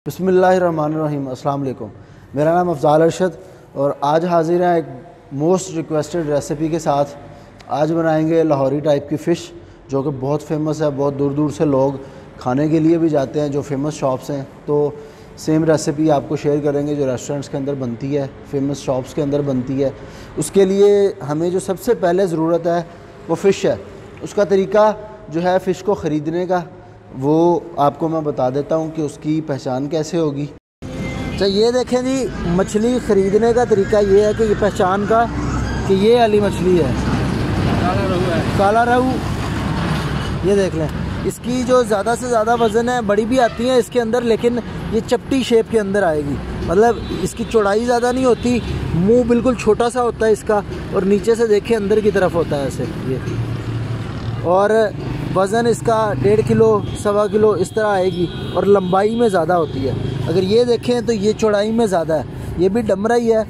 बिस्मिल्लाहिर्रहमानिर्रहीम। अस्सलाम वालेकुम। मेरा नाम अफ़ज़ाल अरशद और आज हाज़िर हैं एक मोस्ट रिक्वेस्टेड रेसिपी के साथ। आज बनाएंगे लाहौरी टाइप की फ़िश जो कि बहुत फेमस है। बहुत दूर दूर से लोग खाने के लिए भी जाते हैं जो फेमस शॉप्स हैं। तो सेम रेसिपी आपको शेयर करेंगे जो रेस्टोरेंट्स के अंदर बनती है, फेमस शॉप्स के अंदर बनती है। उसके लिए हमें जो सबसे पहले ज़रूरत है वो फ़िश है। उसका तरीका जो है फ़िश को ख़रीदने का वो आपको मैं बता देता हूँ कि उसकी पहचान कैसे होगी। तो ये देखें जी, मछली ख़रीदने का तरीका ये है कि ये पहचान का कि ये वाली मछली है, काला रहू है। काला रहू ये देख लें। इसकी जो ज़्यादा से ज़्यादा वज़न है, बड़ी भी आती है इसके अंदर, लेकिन ये चपटी शेप के अंदर आएगी। मतलब इसकी चौड़ाई ज़्यादा नहीं होती, मुंह बिल्कुल छोटा सा होता है इसका, और नीचे से देखें अंदर की तरफ होता है ऐसे ये। और वज़न इसका 1.5 किलो 1.25 किलो इस तरह आएगी, और लंबाई में ज़्यादा होती है। अगर ये देखें तो ये चौड़ाई में ज़्यादा है। ये भी डमरा ही है,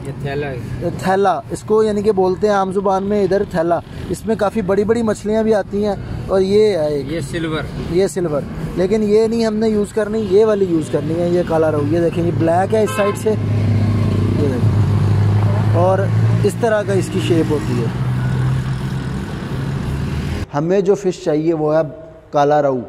ये थैला है। थैला इसको यानी कि बोलते हैं आम जुबान में इधर थैला। इसमें काफ़ी बड़ी बड़ी मछलियाँ भी आती हैं। और ये है ये सिल्वर, लेकिन ये नहीं हमने यूज़ करनी, ये वाली यूज़ करनी है। ये काला रहू ये देखें, ये ब्लैक है इस साइड से, ये देखें, और इस तरह का इसकी शेप होती है। हमें जो फ़िश चाहिए वो है काला रहू।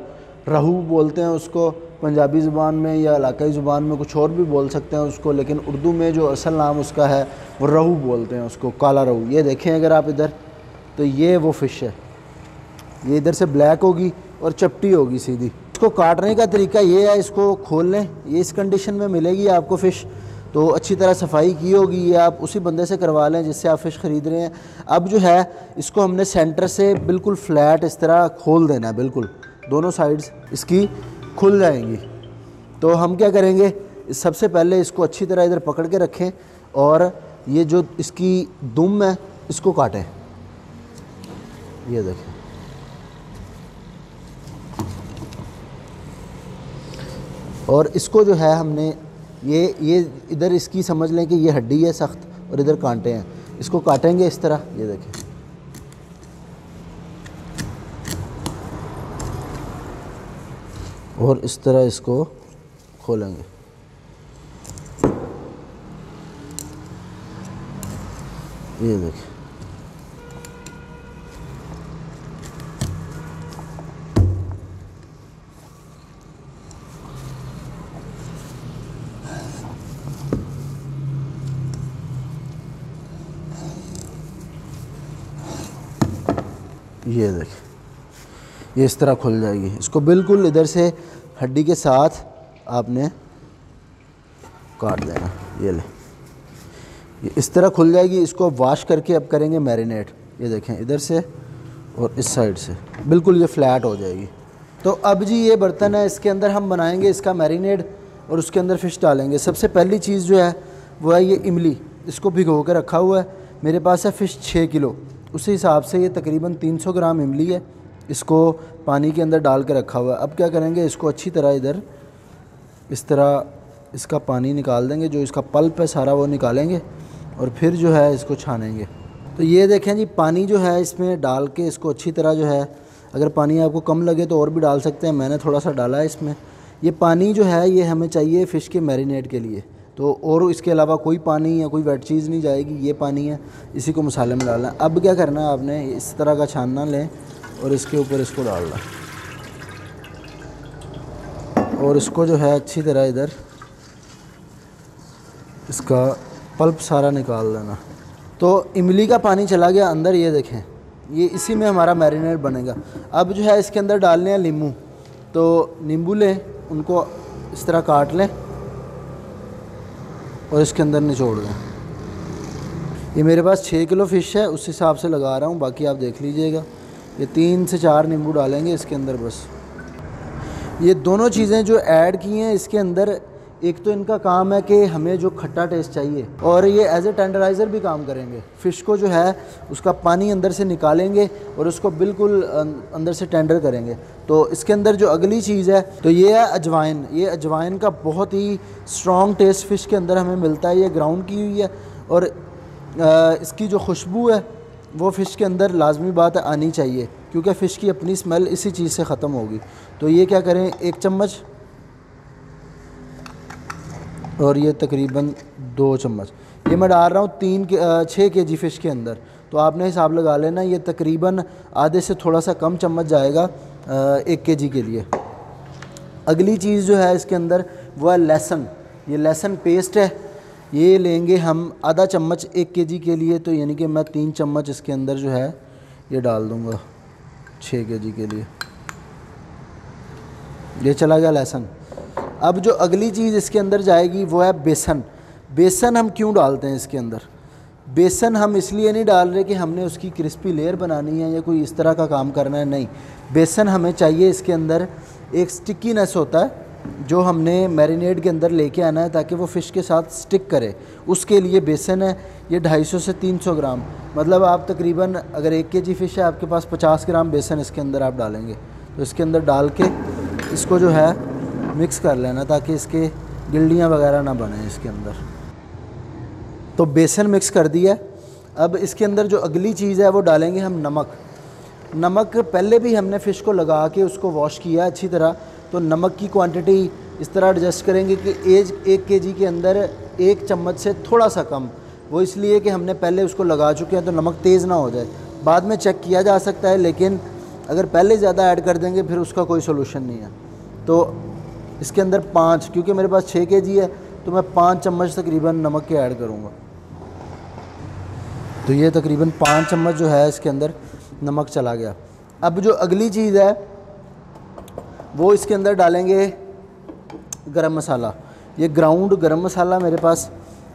रहू बोलते हैं उसको पंजाबी ज़ुबान में, या इलाकाई ज़ुबान में कुछ और भी बोल सकते हैं उसको, लेकिन उर्दू में जो असल नाम उसका है वो रहू बोलते हैं उसको, काला रहू। ये देखें अगर आप इधर, तो ये वो फ़िश है। ये इधर से ब्लैक होगी और चपटी होगी सीधी। इसको काटने का तरीका ये है, इसको खोल लें। ये इस कंडीशन में मिलेगी आपको फ़िश, तो अच्छी तरह सफाई की होगी। ये आप उसी बंदे से करवा लें जिससे आप फ़िश ख़रीद रहे हैं। अब जो है इसको हमने सेंटर से बिल्कुल फ्लैट इस तरह खोल देना है, बिल्कुल दोनों साइड्स इसकी खुल जाएंगी। तो हम क्या करेंगे, सबसे पहले इसको अच्छी तरह इधर पकड़ के रखें, और ये जो इसकी दुम है इसको काटें। ये देखें, और इसको जो है हमने ये इधर इसकी समझ लें कि ये हड्डी है सख्त, और इधर कांटे हैं। इसको काटेंगे इस तरह, ये देखें। और इस तरह इसको खोलेंगे। ये देखें, ये देखें, ये इस तरह खुल जाएगी। इसको बिल्कुल इधर से हड्डी के साथ आपने काट देना। ये ले, ये इस तरह खुल जाएगी। इसको वॉश करके अब करेंगे मैरिनेट। ये देखें, इधर से और इस साइड से बिल्कुल ये फ्लैट हो जाएगी। तो अब जी ये बर्तन है, इसके अंदर हम बनाएंगे इसका मैरिनेट, और उसके अंदर फ़िश डालेंगे। सबसे पहली चीज़ जो है वो है ये इमली। इसको भिगो के रखा हुआ है। मेरे पास है फ़िश 6 किलो, उसी हिसाब से ये तकरीबन 300 ग्राम इमली है। इसको पानी के अंदर डाल के रखा हुआ है। अब क्या करेंगे, इसको अच्छी तरह इधर इस तरह इसका पानी निकाल देंगे, जो इसका पल्प है सारा वो निकालेंगे, और फिर जो है इसको छानेंगे। तो ये देखें जी, पानी जो है इसमें डाल के इसको अच्छी तरह जो है, अगर पानी आपको कम लगे तो और भी डाल सकते हैं, मैंने थोड़ा सा डाला है इसमें। ये पानी जो है ये हमें चाहिए फ़िश के मैरिनेट के लिए, तो और इसके अलावा कोई पानी या कोई वेट चीज़ नहीं जाएगी। ये पानी है, इसी को मसाले में डालना है। अब क्या करना है, आपने इस तरह का छानना लें और इसके ऊपर इसको डालना, और इसको जो है अच्छी तरह इधर इसका पल्प सारा निकाल देना। तो इमली का पानी चला गया अंदर। ये देखें, ये इसी में हमारा मैरिनेट बनेगा। अब जो है इसके अंदर डालने हैं नींबू। तो नींबू लें, उनको इस तरह काट लें और इसके अंदर निचोड़ दें। ये मेरे पास 6 किलो फ़िश है, उस हिसाब से लगा रहा हूँ, बाकी आप देख लीजिएगा। ये 3 से 4 नींबू डालेंगे इसके अंदर बस। ये दोनों चीज़ें जो ऐड की हैं इसके अंदर, एक तो इनका काम है कि हमें जो खट्टा टेस्ट चाहिए, और ये एज ए टेंडराइज़र भी काम करेंगे। फ़िश को जो है उसका पानी अंदर से निकालेंगे और उसको बिल्कुल अंदर से टेंडर करेंगे। तो इसके अंदर जो अगली चीज़ है तो ये है अजवाइन। ये अजवाइन का बहुत ही स्ट्रॉन्ग टेस्ट फ़िश के अंदर हमें मिलता है। ये ग्राउंड की हुई है, और इसकी जो खुशबू है वो फ़िश के अंदर लाजमी बात है आनी चाहिए, क्योंकि फ़िश की अपनी स्मेल इसी चीज़ से ख़त्म होगी। तो ये क्या करें, 1 चम्मच और ये तकरीबन 2 चम्मच। ये मैं डाल रहा हूँ 6 केजी फ़िश के अंदर, तो आपने हिसाब लगा लेना। ये तकरीबन आधे से थोड़ा सा कम चम्मच जाएगा 1 केजी के लिए। अगली चीज़ जो है इसके अंदर वो है लहसुन। ये लहसुन पेस्ट है, ये लेंगे हम आधा चम्मच 1 केजी के लिए, तो यानी कि मैं 3 चम्मच इसके अंदर जो है ये डाल दूँगा 6 केजी के लिए। ये चला गया लहसुन। अब जो अगली चीज़ इसके अंदर जाएगी वो है बेसन। बेसन हम क्यों डालते हैं इसके अंदर? बेसन हम इसलिए नहीं डाल रहे कि हमने उसकी क्रिस्पी लेयर बनानी है या कोई इस तरह का काम करना है, नहीं। बेसन हमें चाहिए इसके अंदर, एक स्टिकीनेस होता है जो हमने मैरिनेड के अंदर लेके आना है ताकि वो फ़िश के साथ स्टिक करे, उसके लिए बेसन है। ये 250 से 300 ग्राम, मतलब आप तकरीबन अगर 1 केजी फ़िश है आपके पास 50 ग्राम बेसन इसके अंदर आप डालेंगे। तो इसके अंदर डाल के इसको जो है मिक्स कर लेना ताकि इसके गिल्लियाँ वगैरह ना बने इसके अंदर। तो बेसन मिक्स कर दिया। अब इसके अंदर जो अगली चीज़ है वो डालेंगे हम नमक। नमक पहले भी हमने फ़िश को लगा के उसको वॉश किया अच्छी तरह, तो नमक की क्वांटिटी इस तरह एडजस्ट करेंगे कि 1 केजी के अंदर 1 चम्मच से थोड़ा सा कम। वो इसलिए कि हमने पहले उसको लगा चुके हैं तो नमक तेज़ ना हो जाए। बाद में चेक किया जा सकता है, लेकिन अगर पहले ज़्यादा ऐड कर देंगे फिर उसका कोई सोल्यूशन नहीं है। तो इसके अंदर 5, क्योंकि मेरे पास 6 केजी है तो मैं 5 चम्मच तकरीबन नमक के ऐड करूँगा। तो ये तकरीबन 5 चम्मच जो है इसके अंदर नमक चला गया। अब जो अगली चीज़ है वो इसके अंदर डालेंगे गरम मसाला। ये ग्राउंड गरम मसाला मेरे पास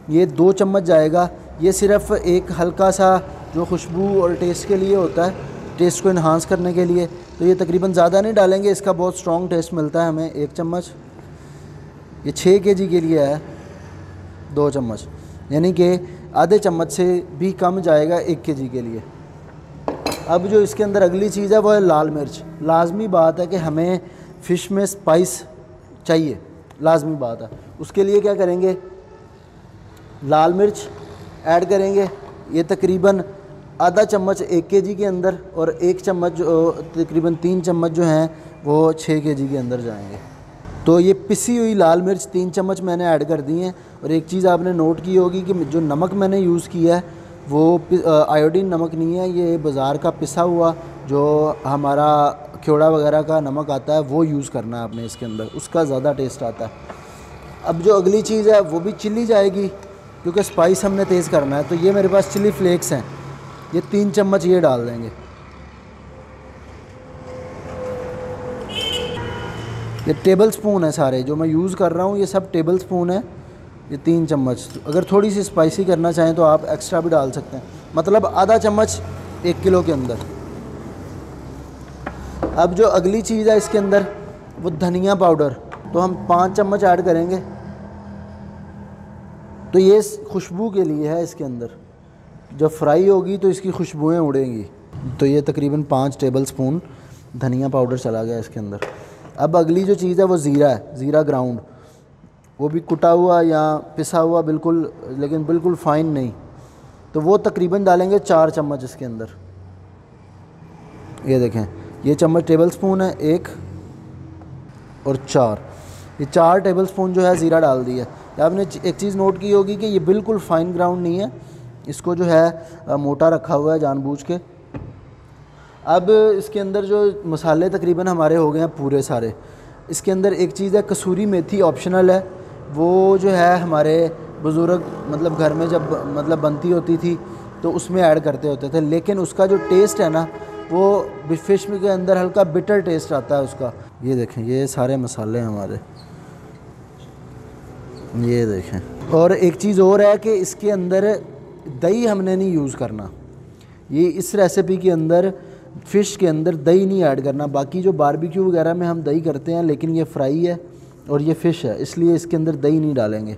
ये 2 चम्मच जाएगा। ये सिर्फ़ एक हल्का सा जो खुशबू और टेस्ट के लिए होता है, टेस्ट को इन्हांस करने के लिए। तो ये तकरीबन ज़्यादा नहीं डालेंगे, इसका बहुत स्ट्रॉन्ग टेस्ट मिलता है हमें। 1 चम्मच। ये 6 केजी के लिए है 2 चम्मच, यानी कि आधे चम्मच से भी कम जाएगा 1 केजी के लिए। अब जो इसके अंदर अगली चीज़ है वो है लाल मिर्च। लाजमी बात है कि हमें फ़िश में स्पाइस चाहिए, लाजमी बात है। उसके लिए क्या करेंगे, लाल मिर्च ऐड करेंगे। ये तकरीबन आधा चम्मच 1 केजी के अंदर, और 1 चम्मच जो तकरीबन 3 चम्मच जो हैं वो 6 केजी के अंदर जाएंगे। तो ये पिसी हुई लाल मिर्च 3 चम्मच मैंने ऐड कर दी हैं। और एक चीज़ आपने नोट की होगी कि जो नमक मैंने यूज़ किया है वो आयोडीन नमक नहीं है, ये बाज़ार का पिसा हुआ जो हमारा क्योड़ा वगैरह का नमक आता है वो यूज़ करना है आपने इसके अंदर, उसका ज़्यादा टेस्ट आता है। अब जो अगली चीज़ है वो भी चिल्ली जाएगी, क्योंकि स्पाइस हमने तेज़ करना है। तो ये मेरे पास चिली फ्लेक्स हैं, ये 3 चम्मच ये डाल देंगे। ये टेबल स्पून है, सारे जो मैं यूज़ कर रहा हूँ ये सब टेबल स्पून है। ये 3 चम्मच, अगर थोड़ी सी स्पाइसी करना चाहें तो आप एक्स्ट्रा भी डाल सकते हैं, मतलब आधा चम्मच 1 किलो के अंदर। अब जो अगली चीज़ है इसके अंदर वो धनिया पाउडर, तो हम 5 चम्मच ऐड करेंगे। तो ये खुशबू के लिए है, इसके अंदर जब फ्राई होगी तो इसकी खुशबुएँ उड़ेंगी। तो ये तकरीबन 5 टेबल स्पून धनिया पाउडर चला गया इसके अंदर। अब अगली जो चीज़ है वो ज़ीरा है, ज़ीरा ग्राउंड, वो भी कुटा हुआ या पिसा हुआ बिल्कुल, लेकिन बिल्कुल फ़ाइन नहीं। तो वो तकरीबन डालेंगे 4 चम्मच इसके अंदर। ये देखें, ये चम्मच टेबल स्पून है 1 और 4, ये 4 टेबल स्पून जो है ज़ीरा डाल दिया। आपने एक चीज़ नोट की होगी कि ये बिल्कुल फ़ाइन ग्राउंड नहीं है, इसको जो है मोटा रखा हुआ है जानबूझ के। अब इसके अंदर जो मसाले तकरीबन हमारे हो गए हैं पूरे सारे। इसके अंदर एक चीज़ है कसूरी मेथी, ऑप्शनल है। वो जो है हमारे बुज़ुर्ग मतलब घर में जब मतलब बनती होती थी तो उसमें ऐड करते होते थे, लेकिन उसका जो टेस्ट है ना वो फ़िश के अंदर हल्का बिटर टेस्ट आता है उसका। ये देखें, ये सारे मसाले हैं हमारे, ये देखें। और एक चीज़ और है कि इसके अंदर दही हमने नहीं यूज़ करना। ये इस रेसिपी के अंदर फ़िश के अंदर दही नहीं ऐड करना। बाकी जो बारबेक्यू वगैरह में हम दही करते हैं, लेकिन ये फ्राई है और ये फ़िश है, इसलिए इसके अंदर दही नहीं डालेंगे,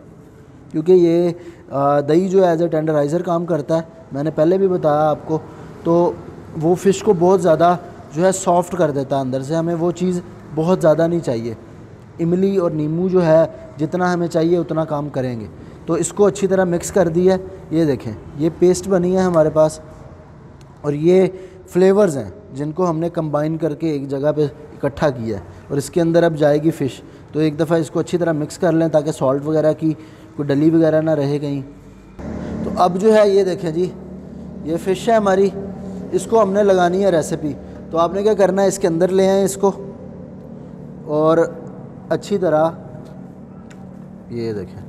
क्योंकि ये दही जो एज ए टेंडराइज़र काम करता है, मैंने पहले भी बताया आपको। तो वो फ़िश को बहुत ज़्यादा जो है सॉफ्ट कर देता है अंदर से, हमें वो चीज़ बहुत ज़्यादा नहीं चाहिए। इमली और नींबू जो है जितना हमें चाहिए उतना काम करेंगे। तो इसको अच्छी तरह मिक्स कर दिया है। ये देखें, ये पेस्ट बनी है हमारे पास, और ये फ्लेवर्स हैं जिनको हमने कंबाइन करके एक जगह पे इकट्ठा किया है। और इसके अंदर अब जाएगी फ़िश। तो एक दफ़ा इसको अच्छी तरह मिक्स कर लें ताकि सॉल्ट वगैरह की कोई डली वगैरह ना रहे कहीं। तो अब जो है ये देखें जी, ये फ़िश है हमारी, इसको हमने लगानी है रेसिपी। तो आपने क्या करना है, इसके अंदर ले आए इसको और अच्छी तरह ये देखें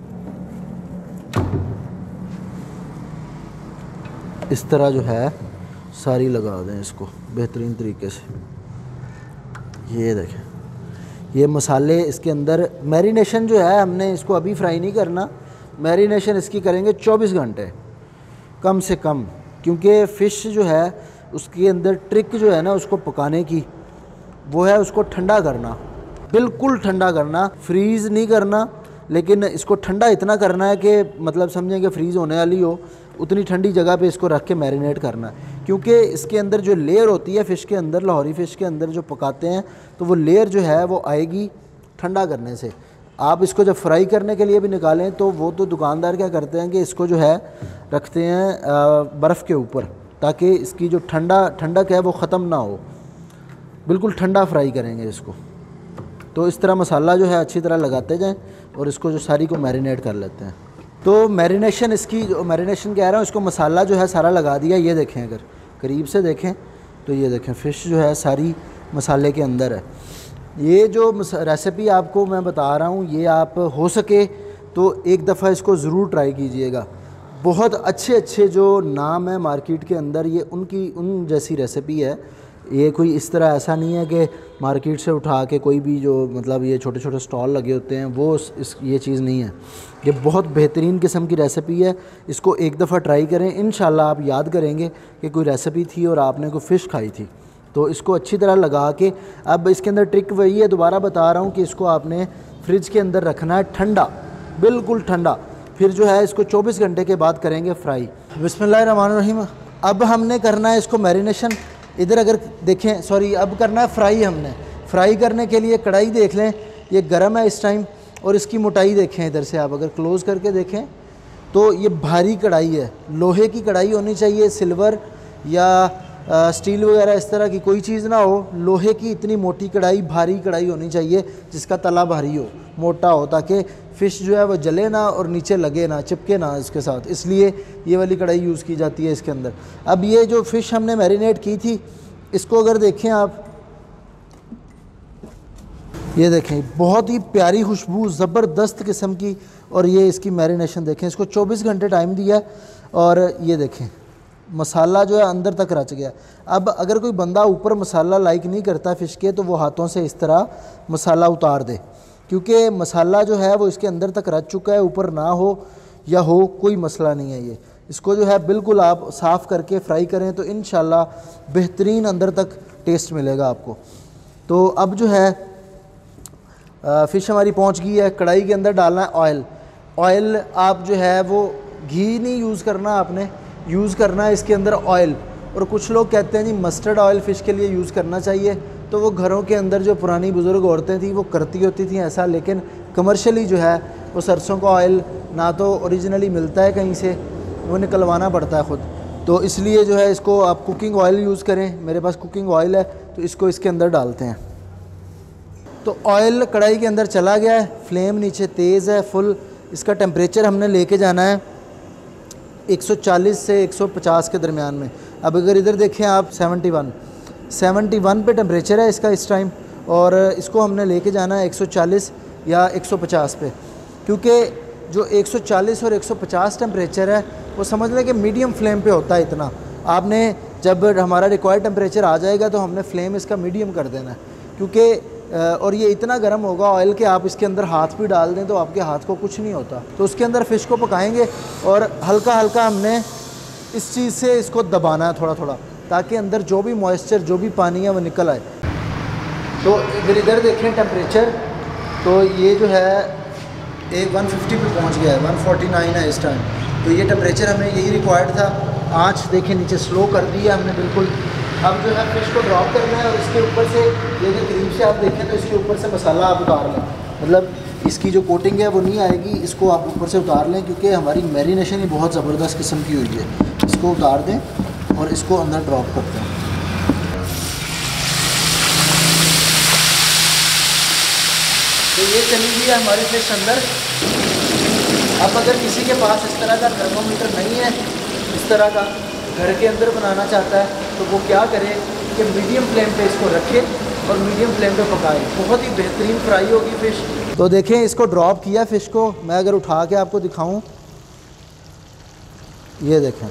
इस तरह जो है सारी लगा दें इसको बेहतरीन तरीके से। ये देखें ये मसाले इसके अंदर, मैरिनेशन जो है हमने इसको अभी फ्राई नहीं करना, मैरिनेशन इसकी करेंगे 24 घंटे कम से कम, क्योंकि फ़िश जो है उसके अंदर ट्रिक जो है ना उसको पकाने की, वो है उसको ठंडा करना, बिल्कुल ठंडा करना, फ्रीज़ नहीं करना, लेकिन इसको ठंडा इतना करना है कि मतलब समझें कि फ्रीज़ होने वाली हो, उतनी ठंडी जगह पे इसको रख के मैरिनेट करना है। क्योंकि इसके अंदर जो लेयर होती है फ़िश के अंदर, लाहौरी फ़िश के अंदर जो पकाते हैं, तो वो लेयर जो है वो आएगी ठंडा करने से। आप इसको जब फ्राई करने के लिए भी निकालें तो वो तो दुकानदार क्या करते हैं कि इसको जो है रखते हैं बर्फ़ के ऊपर, ताकि इसकी जो ठंडक है वो ख़त्म ना हो, बिल्कुल ठंडा फ्राई करेंगे इसको। तो इस तरह मसाला जो है अच्छी तरह लगाते जाएं और इसको जो सारी को मैरिनेट कर लेते हैं। तो मैरिनेशन इसकी, जो मैरिनेशन कह रहा हूँ, इसको मसाला जो है सारा लगा दिया। ये देखें, अगर करीब से देखें तो ये देखें फ़िश जो है सारी मसाले के अंदर है। ये जो रेसिपी आपको मैं बता रहा हूँ, ये आप हो सके तो एक दफ़ा इसको ज़रूर ट्राई कीजिएगा। बहुत अच्छे जो नाम है मार्केट के अंदर, ये उन जैसी रेसिपी है। ये कोई इस तरह ऐसा नहीं है कि मार्केट से उठा के कोई भी जो मतलब ये छोटे छोटे स्टॉल लगे होते हैं वो ये चीज़ नहीं है। ये बहुत बेहतरीन किस्म की रेसिपी है। इसको एक दफ़ा ट्राई करें, इंशाल्लाह आप याद करेंगे कि कोई रेसिपी थी और आपने कोई फ़िश खाई थी। तो इसको अच्छी तरह लगा के, अब इसके अंदर ट्रिक वही है, दोबारा बता रहा हूँ कि इसको आपने फ्रिज के अंदर रखना है ठंडा, बिल्कुल ठंडा। फिर जो है इसको 24 घंटे के बाद करेंगे फ्राई। बिस्मिल्लाहिर्रहमानिर्रहीम। अब हमने करना है इसको मैरिनेशन, इधर अगर देखें, सॉरी, अब करना है फ्राई। हमने फ्राई करने के लिए कढ़ाई देख लें, ये गर्म है इस टाइम, और इसकी मोटाई देखें इधर से, आप अगर क्लोज़ करके देखें तो ये भारी कढ़ाई है, लोहे की कढ़ाई होनी चाहिए, सिल्वर या स्टील वगैरह इस तरह की कोई चीज़ ना हो, लोहे की इतनी मोटी कढ़ाई, भारी कढ़ाई होनी चाहिए जिसका तला भारी हो, मोटा हो, ताकि फ़िश जो है वो जले ना और नीचे लगे ना, चिपके ना इसके साथ, इसलिए ये वाली कढ़ाई यूज़ की जाती है इसके अंदर। अब ये जो फ़िश हमने मैरिनेट की थी, इसको अगर देखें आप, ये देखें बहुत ही प्यारी खुशबू, ज़बरदस्त किस्म की, और ये इसकी मैरिनेशन देखें, इसको 24 घंटे टाइम दिया है, और ये देखें मसाला जो है अंदर तक रच गया। अब अगर कोई बंदा ऊपर मसाला लाइक नहीं करता फ़िश के, तो वो हाथों से इस तरह मसाला उतार दे, क्योंकि मसाला जो है वो इसके अंदर तक रच चुका है, ऊपर ना हो या हो कोई मसला नहीं है। ये इसको जो है बिल्कुल आप साफ़ करके फ्राई करें तो इंशाल्लाह बेहतरीन अंदर तक टेस्ट मिलेगा आपको। तो अब जो है फ़िश हमारी पहुंच गई है। कढ़ाई के अंदर डालना है ऑयल। ऑयल आप जो है वो घी नहीं यूज़ करना, आपने यूज़ करना है इसके अंदर ऑयल। और कुछ लोग कहते हैं जी मस्टर्ड ऑयल फ़िश के लिए यूज़ करना चाहिए, तो वो घरों के अंदर जो पुरानी बुज़ुर्ग औरतें थी वो करती होती थी ऐसा, लेकिन कमर्शियली जो है वो सरसों का ऑयल ना तो ओरिजिनली मिलता है कहीं से, वो निकलवाना पड़ता है ख़ुद। तो इसलिए जो है इसको आप कुकिंग ऑयल यूज़ करें। मेरे पास कुकिंग ऑयल है, तो इसको इसके अंदर डालते हैं। तो ऑयल कढ़ाई के अंदर चला गया है, फ्लेम नीचे तेज़ है, फुल। इसका टेम्परेचर हमने लेके जाना है 140 से 150 के दरमियान में। अब अगर इधर देखें आप 71 पे टेम्परेचर है इसका इस टाइम, और इसको हमने लेके जाना है 140 या 150 पे, क्योंकि जो 140 और 150 टेम्परेचर है वो समझ लें कि मीडियम फ्लेम पे होता है इतना। आपने जब हमारा रिक्वायर्ड टेम्परेचर आ जाएगा तो हमने फ्लेम इसका मीडियम कर देना है, क्योंकि और ये इतना गर्म होगा ऑयल कि आप इसके अंदर हाथ भी डाल दें तो आपके हाथ को कुछ नहीं होता। तो उसके अंदर फ़िश को पकाएंगे और हल्का हल्का हमने इस चीज़ से इसको दबाना है थोड़ा थोड़ा, ताकि अंदर जो भी मॉइस्चर, जो भी पानी है वो निकल आए। तो इधर देखें टेम्परेचर, तो ये जो है 150 पे पहुंच गया है, 149 है इस टाइम। तो ये टेम्परेचर हमें यही रिक्वायर्ड था। आँच देखें नीचे स्लो कर दी है हमने बिल्कुल। अब जो है फ़िश को ड्रॉप करना है, और इसके ऊपर से ये जो करीब से आप देखें तो इसके ऊपर से मसाला आप उतार लें, मतलब इसकी जो कोटिंग है वो नहीं आएगी, इसको आप ऊपर से उतार लें, क्योंकि हमारी मैरिनेशन ही बहुत ज़बरदस्त किस्म की हुई है। इसको उतार दें और इसको अंदर ड्रॉप करते हैं। तो ये चली गई है हमारी फिश अंदर। अब अगर किसी के पास इस तरह का थर्मामीटर नहीं है, इस तरह का घर के अंदर बनाना चाहता है, तो वो क्या करे कि मीडियम फ्लेम पे इसको रखे और मीडियम फ्लेम पे पकाए। बहुत ही बेहतरीन फ्राई होगी फ़िश। तो देखें, इसको ड्रॉप किया फ़िश को। मैं अगर उठा के आपको दिखाऊं, ये देखें,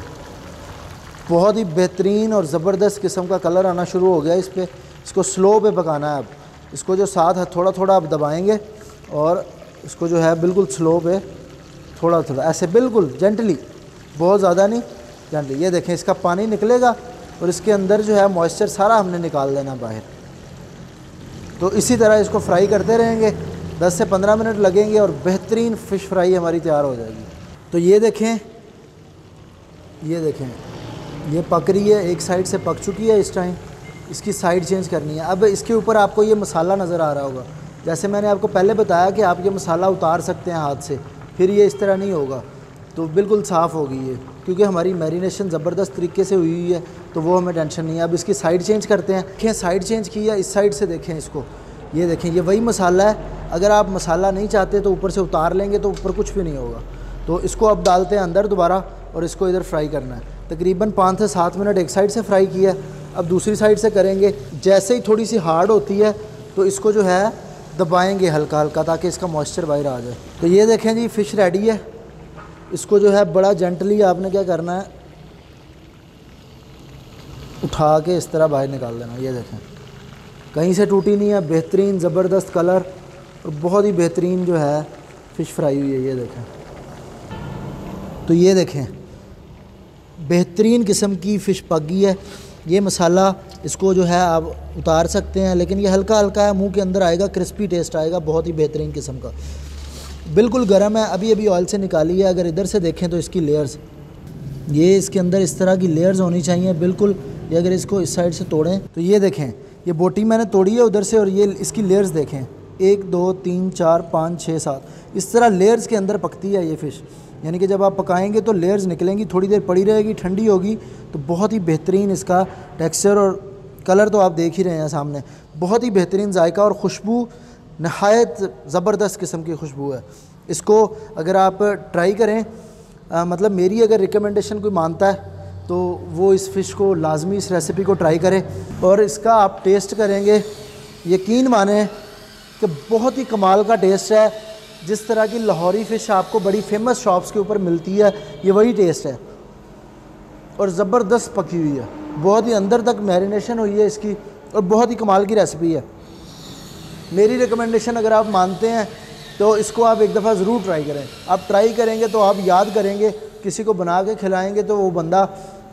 बहुत ही बेहतरीन और ज़बरदस्त किस्म का कलर आना शुरू हो गया इस पर। इसको स्लो पे पकाना है। अब इसको जो साथ है थोड़ा थोड़ा आप दबाएंगे और इसको जो है बिल्कुल स्लो पे थोड़ा थोड़ा ऐसे बिल्कुल जेंटली, बहुत ज़्यादा नहीं, जेंटली। ये देखें, इसका पानी निकलेगा और इसके अंदर जो है मॉइस्चर सारा हमने निकाल देना बाहर। तो इसी तरह इसको फ्राई करते रहेंगे, 10 से 15 मिनट लगेंगे और बेहतरीन फ़िश फ्राई हमारी तैयार हो जाएगी। तो ये देखें, ये देखें, ये पक रही है, एक साइड से पक चुकी है। इस टाइम इसकी साइड चेंज करनी है। अब इसके ऊपर आपको ये मसाला नज़र आ रहा होगा। जैसे मैंने आपको पहले बताया कि आप ये मसाला उतार सकते हैं हाथ से, फिर ये इस तरह नहीं होगा, तो बिल्कुल साफ़ होगी ये, क्योंकि हमारी मैरिनेशन ज़बरदस्त तरीके से हुई हुई है, तो वो हमें टेंशन नहीं है। अब इसकी साइड चेंज करते हैं। देखें, साइड चेंज की है, इस साइड से देखें इसको, ये देखें, ये वही मसाला है। अगर आप मसाला नहीं चाहते तो ऊपर से उतार लेंगे तो ऊपर कुछ भी नहीं होगा। तो इसको अब डालते हैं अंदर दोबारा और इसको इधर फ्राई करना है। तकरीबन 5 से 7 मिनट एक साइड से फ्राई किया, अब दूसरी साइड से करेंगे। जैसे ही थोड़ी सी हार्ड होती है तो इसको जो है दबाएंगे हल्का हल्का, ताकि इसका मॉइस्चर बाहर आ जाए। तो ये देखें जी, फ़िश रेडी है। इसको जो है बड़ा जेंटली आपने क्या करना है, उठा के इस तरह बाहर निकाल देना। ये देखें, कहीं से टूटी नहीं है, बेहतरीन ज़बरदस्त कलर और बहुत ही बेहतरीन जो है फ़िश फ्राई हुई है। ये देखें, तो ये देखें, बेहतरीन किस्म की फ़िश पक गई है। ये मसाला इसको जो है आप उतार सकते हैं, लेकिन ये हल्का हल्का है, मुंह के अंदर आएगा, क्रिस्पी टेस्ट आएगा, बहुत ही बेहतरीन किस्म का। बिल्कुल गर्म है, अभी अभी ऑयल से निकाली है। अगर इधर से देखें तो इसकी लेयर्स, ये इसके अंदर इस तरह की लेयर्स होनी चाहिए बिल्कुल। ये अगर इसको इस साइड से तोड़ें तो ये देखें, ये बोटी मैंने तोड़ी है उधर से, और ये इसकी लेयर्स देखें, 1 2 3 4 5 6 7, इस तरह लेयर्स के अंदर पकती है ये फ़िश। यानी कि जब आप पकाएंगे तो लेयर्स निकलेंगी, थोड़ी देर पड़ी रहेगी, ठंडी होगी, तो बहुत ही बेहतरीन इसका टेक्सचर और कलर तो आप देख ही रहे हैं सामने। बहुत ही बेहतरीन जायका और खुशबू, नहायत ज़बरदस्त किस्म की खुशबू है। इसको अगर आप ट्राई करें, मतलब मेरी अगर रिकमेंडेशन कोई मानता है तो वो इस फ़िश को लाजमी, इस रेसिपी को ट्राई करें और इसका आप टेस्ट करेंगे, यकीन माने कि बहुत ही कमाल का टेस्ट है। जिस तरह की लाहौरी फ़िश आपको बड़ी फेमस शॉप्स के ऊपर मिलती है, ये वही टेस्ट है और ज़बरदस्त पकी हुई है, बहुत ही अंदर तक मैरिनेशन हुई है इसकी और बहुत ही कमाल की रेसिपी है। मेरी रिकमेंडेशन अगर आप मानते हैं तो इसको आप एक दफ़ा ज़रूर ट्राई करें। आप ट्राई करेंगे तो आप याद करेंगे, किसी को बना के खिलाएँगे तो वो बंदा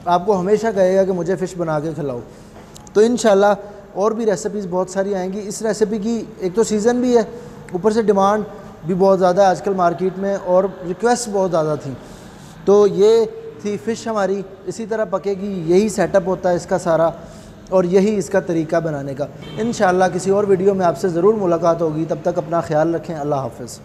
आपको हमेशा कहेगा कि मुझे फ़िश बना के खिलाओ। तो इंशाल्लाह और भी रेसिपीज़ बहुत सारी आएंगी। इस रेसिपी की एक तो सीज़न भी है, ऊपर से डिमांड भी बहुत ज़्यादा है आजकल मार्केट में और रिक्वेस्ट बहुत ज़्यादा थी। तो ये थी फ़िश हमारी, इसी तरह पकेगी, यही सेटअप होता है इसका सारा और यही इसका तरीका बनाने का। इंशाल्लाह किसी और वीडियो में आपसे ज़रूर मुलाकात होगी। तब तक अपना ख्याल रखें। अल्लाह हाफ़िज़।